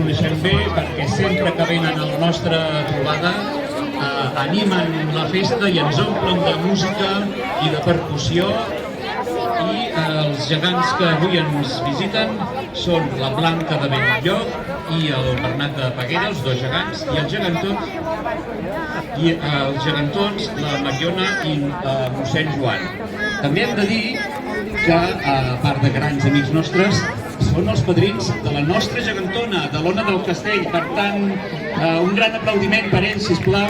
coneixem bé perquè sempre que venen a la nostra trobada animen la festa i ens omplen de música i de percussió. I els gegants que avui ens visiten són la Blanca de Benlloc i el Bernat de Peguera, els dos gegants, i els gegantons, la Mariona i mossèn Joan. També hem de dir que, a part de grans amics nostres, són els padrins de la nostra gegantona, de l'Ona del Castell. Per tant, un gran aplaudiment per ells, sisplau.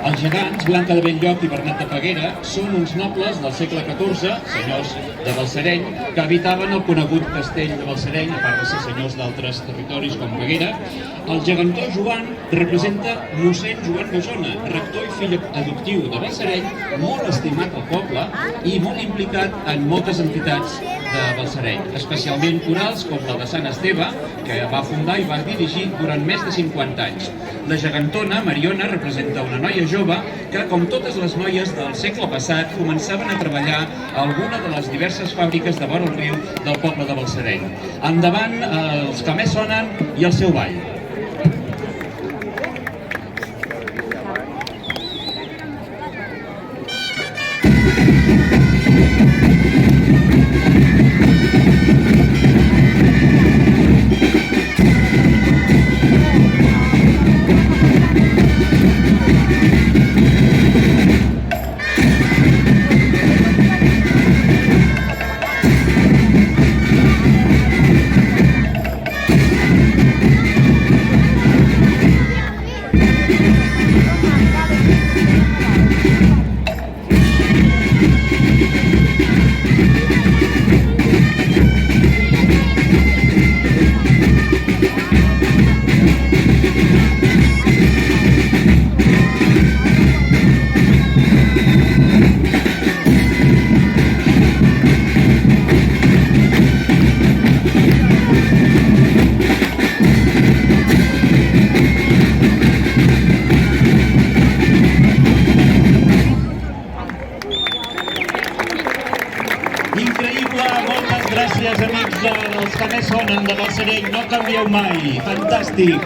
Els gegants, Blanca de Benlloc i Bernat de Peguera, són uns nobles del segle XIV, senyors de Balsareny, que habitaven el conegut castell de Balsareny, a part de ser senyors d'altres territoris com Peguera. El gegantó Joan representa mossèn Joan Bosona, rector i fill adoptiu de Balsareny, molt estimat al poble i molt implicat en moltes entitats de Balsareny, especialment corals com la de Sant Esteve, que va fundar i va dirigir durant més de 50 anys. La gegantona, Mariona, representa una noia jove que, com totes les noies del segle passat, començaven a treballar a alguna de les diverses fàbriques de vora el riu del poble de Balsareny. Endavant els que més sonen i el seu ball. Increïble, moltes gràcies amics dels que més sonen de Balsareny, no canvieu mai, fantàstic.